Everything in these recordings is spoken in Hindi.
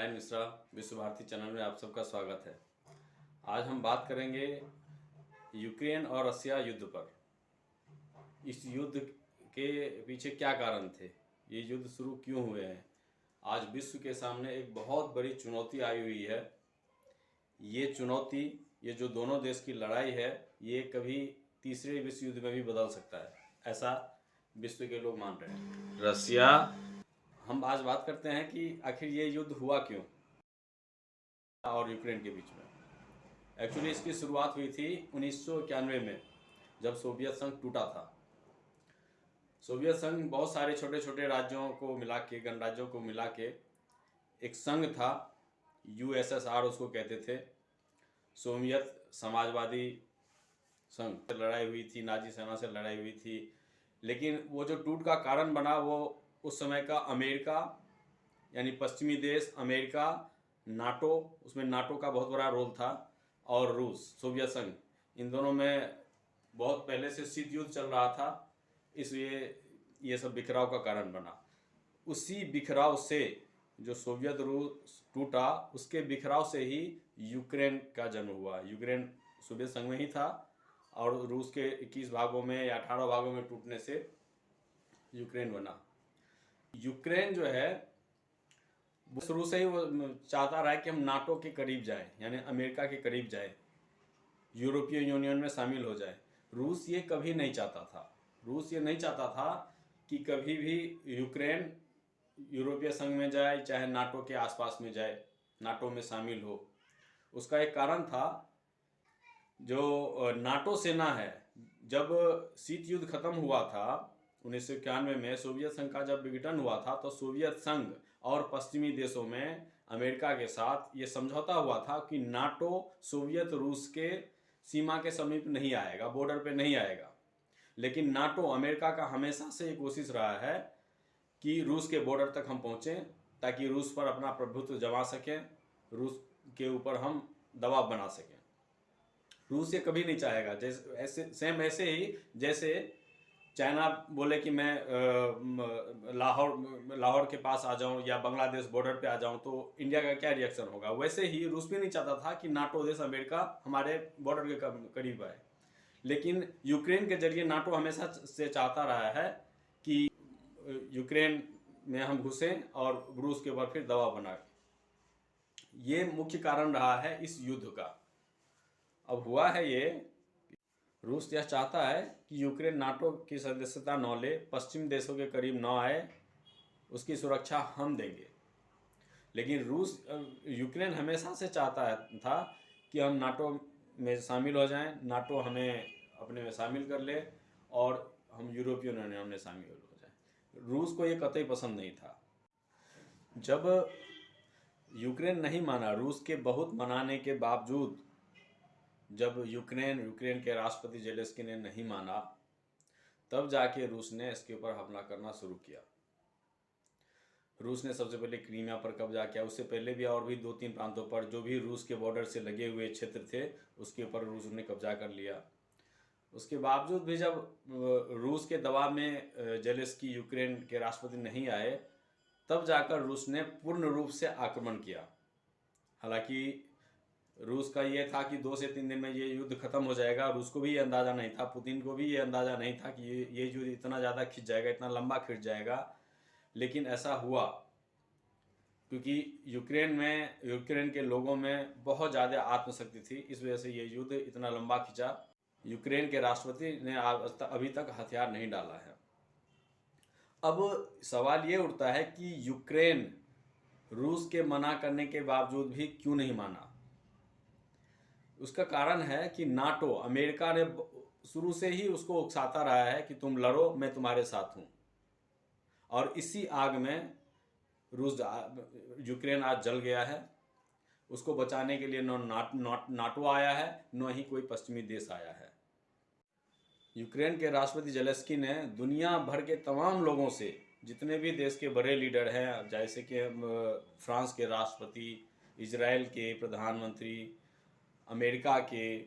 नारायण मिश्रा विश्व भारती चैनल में आप सबका स्वागत है। आज हम बात करेंगे यूक्रेन और रसिया युद्ध पर। इस युद्ध के पीछे क्या कारण थे, ये युद्ध शुरू क्यों हुए हैं। आज विश्व के सामने एक बहुत बड़ी चुनौती आई हुई है। ये चुनौती, ये जो दोनों देश की लड़ाई है, ये कभी तीसरे विश्व युद्ध में भी बदल सकता है, ऐसा विश्व के लोग मान रहे हैं। रसिया, हम आज बात करते हैं कि आखिर ये युद्ध हुआ क्यों और यूक्रेन के बीच में। एक्चुअली इसकी शुरुआत हुई थी 1991 में, जब सोवियत संघ टूटा था। सोवियत संघ बहुत सारे छोटे छोटे राज्यों को मिला के, गणराज्यों को मिला के एक संघ था, यूएसएसआर उसको कहते थे। सोवियत समाजवादी संघ से लड़ाई हुई थी, नाजी सेना से लड़ाई हुई थी, लेकिन वो जो टूट का कारण बना वो उस समय का अमेरिका, यानी पश्चिमी देश अमेरिका, नाटो, उसमें नाटो का बहुत बड़ा रोल था, और रूस, सोवियत संघ, इन दोनों में बहुत पहले से शीत युद्ध चल रहा था, इसलिए ये सब बिखराव का कारण बना। उसी बिखराव से जो सोवियत रूस टूटा, उसके बिखराव से ही यूक्रेन का जन्म हुआ। यूक्रेन सोवियत संघ में ही था और रूस के 21 भागों में या 18 भागों में टूटने से यूक्रेन बना। यूक्रेन जो है वो शुरू से ही वो चाहता रहा है कि हम नाटो के करीब जाएं, यानी अमेरिका के करीब जाएं, यूरोपीय यूनियन में शामिल हो जाए। रूस ये कभी नहीं चाहता था। रूस ये नहीं चाहता था कि कभी भी यूक्रेन यूरोपीय संघ में जाए, चाहे नाटो के आसपास में जाए, नाटो में शामिल हो। उसका एक कारण था, जो नाटो सेना है, जब शीत युद्ध खत्म हुआ था 1991 में, सोवियत संघ का जब विघटन हुआ था, तो सोवियत संघ और पश्चिमी देशों में अमेरिका के साथ ये समझौता हुआ था कि नाटो सोवियत रूस के सीमा के समीप नहीं आएगा, बॉर्डर पे नहीं आएगा। लेकिन नाटो, अमेरिका का हमेशा से ये कोशिश रहा है कि रूस के बॉर्डर तक हम पहुँचें, ताकि रूस पर अपना प्रभुत्व जमा सकें, रूस के ऊपर हम दबाव बना सकें। रूस ये कभी नहीं चाहेगा, जैसे ऐसे ही जैसे चाइना बोले कि मैं लाहौर के पास आ जाऊं या बांग्लादेश बॉर्डर पे आ जाऊं, तो इंडिया का क्या रिएक्शन होगा। वैसे ही रूस भी नहीं चाहता था कि नाटो देश अमेरिका हमारे बॉर्डर के करीब आए। लेकिन यूक्रेन के जरिए नाटो हमेशा से चाहता रहा है कि यूक्रेन में हम घुसें और रूस के ऊपर फिर दबाव बनाए। ये मुख्य कारण रहा है इस युद्ध का। अब हुआ है ये, रूस यह चाहता है कि यूक्रेन नाटो की सदस्यता न ले, पश्चिम देशों के करीब न आए, उसकी सुरक्षा हम देंगे। लेकिन यूक्रेन हमेशा से चाहता था कि हम नाटो में शामिल हो जाएं, नाटो हमें अपने में शामिल कर ले और हम यूरोपीय यूनियन में शामिल हो जाएं। रूस को ये कतई पसंद नहीं था। जब यूक्रेन नहीं माना, रूस के बहुत मनाने के बावजूद, जब यूक्रेन के राष्ट्रपति जेलेंस्की ने नहीं माना, तब जाके रूस ने इसके ऊपर हमला करना शुरू किया। रूस ने सबसे पहले क्रीमिया पर कब्जा किया, उससे पहले भी और भी 2-3 प्रांतों पर जो भी रूस के बॉर्डर से लगे हुए क्षेत्र थे, उसके ऊपर रूस ने कब्जा कर लिया। उसके बावजूद भी जब रूस के दबाव में जेलेंस्की यूक्रेन के राष्ट्रपति नहीं आए, तब जाकर रूस ने पूर्ण रूप से आक्रमण किया। हालांकि रूस का ये था कि 2 से 3 दिन में ये युद्ध खत्म हो जाएगा। रूस को भी ये अंदाज़ा नहीं था, पुतिन को भी ये अंदाज़ा नहीं था कि ये युद्ध इतना ज़्यादा खिंच जाएगा, इतना लंबा खिंच जाएगा। लेकिन ऐसा हुआ क्योंकि यूक्रेन के लोगों में बहुत ज़्यादा आत्मशक्ति थी, इस वजह से ये युद्ध इतना लंबा खिंचा। यूक्रेन के राष्ट्रपति ने अभी तक हथियार नहीं डाला है। अब सवाल ये उठता है कि यूक्रेन रूस के मना करने के बावजूद भी क्यों नहीं माना। उसका कारण है कि नाटो, अमेरिका ने शुरू से ही उसको उकसाता रहा है कि तुम लड़ो, मैं तुम्हारे साथ हूँ। और इसी आग में यूक्रेन आज जल गया है। उसको बचाने के लिए न नाटो आया है, न ही कोई पश्चिमी देश आया है। यूक्रेन के राष्ट्रपति जेलेंस्की ने दुनिया भर के तमाम लोगों से, जितने भी देश के बड़े लीडर हैं, जैसे कि फ्रांस के राष्ट्रपति, इजराइल के प्रधानमंत्री, अमेरिका के,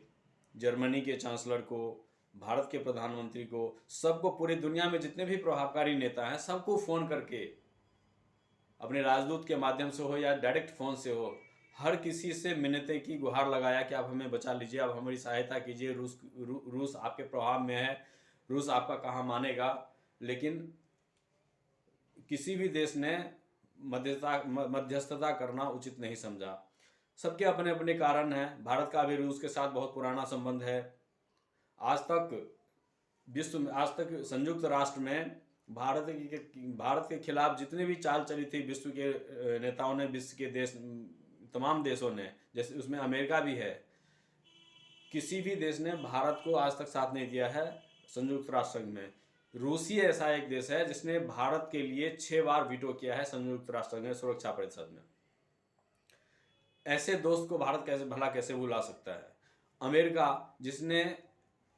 जर्मनी के चांसलर को, भारत के प्रधानमंत्री को, सबको, पूरी दुनिया में जितने भी प्रभावकारी नेता हैं, सबको फ़ोन करके अपने राजदूत के माध्यम से हो या डायरेक्ट फ़ोन से हो, हर किसी से मिन्नतें की, गुहार लगाया कि आप हमें बचा लीजिए, आप हमारी सहायता कीजिए, रूस आपके प्रभाव में है, रूस आपका कहाँ मानेगा। लेकिन किसी भी देश ने मध्यस्थता करना उचित नहीं समझा। सबके अपने अपने कारण हैं। भारत का भी रूस के साथ बहुत पुराना संबंध है। आज तक संयुक्त राष्ट्र में भारत के खिलाफ जितने भी चाल चली थी विश्व के नेताओं ने, विश्व के देश, तमाम देशों ने, जैसे उसमें अमेरिका भी है, किसी भी देश ने भारत को आज तक साथ नहीं दिया है संयुक्त राष्ट्र संघ में। रूस ही ऐसा एक देश है जिसने भारत के लिए 6 बार वीटो किया है संयुक्त राष्ट्र संघ में, सुरक्षा परिषद में। ऐसे दोस्त को भारत कैसे भुला सकता है। अमेरिका, जिसने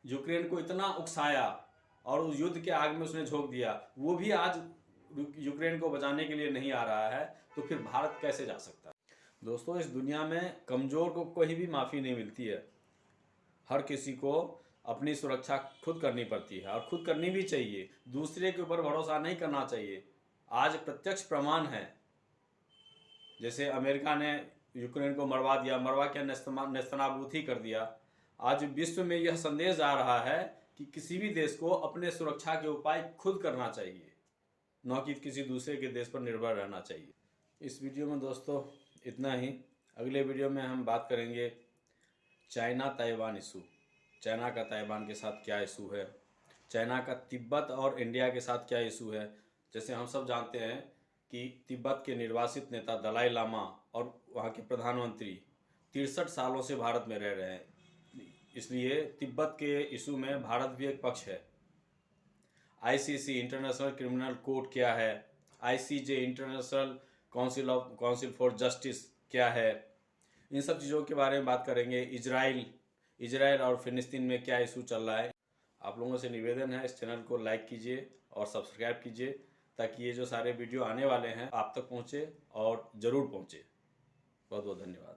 यूक्रेन को इतना उकसाया और उस युद्ध के आग में उसने झोंक दिया, वो भी आज यूक्रेन को बचाने के लिए नहीं आ रहा है, तो फिर भारत कैसे जा सकता है। दोस्तों, इस दुनिया में कमज़ोर को कोई भी माफ़ी नहीं मिलती है। हर किसी को अपनी सुरक्षा खुद करनी पड़ती है, और खुद करनी भी चाहिए। दूसरे के ऊपर भरोसा नहीं करना चाहिए। आज प्रत्यक्ष प्रमाण है, जैसे अमेरिका ने यूक्रेन को मरवा क्या नेस्तनाबूद ही कर दिया। आज विश्व में यह संदेश आ रहा है कि किसी भी देश को अपने सुरक्षा के उपाय खुद करना चाहिए, न कि किसी दूसरे के देश पर निर्भर रहना चाहिए। इस वीडियो में दोस्तों इतना ही। अगले वीडियो में हम बात करेंगे चाइना ताइवान इशू। चाइना का ताइवान के साथ क्या इशू है, चाइना का तिब्बत और इंडिया के साथ क्या इशू है। जैसे हम सब जानते हैं कि तिब्बत के निर्वासित नेता दलाई लामा और वहाँ के प्रधानमंत्री 63 सालों से भारत में रह रहे हैं, इसलिए तिब्बत के इशू में भारत भी एक पक्ष है। आईसीसी इंटरनेशनल क्रिमिनल कोर्ट क्या है, ICJ international council for justice क्या है, इन सब चीज़ों के बारे में बात करेंगे। इजराइल और फिलिस्तीन में क्या इशू चल रहा है। आप लोगों से निवेदन है, इस चैनल को लाइक कीजिए और सब्सक्राइब कीजिए, ताकि ये जो सारे वीडियो आने वाले हैं आप तक पहुँचे और ज़रूर पहुँचे। बहुत बहुत धन्यवाद।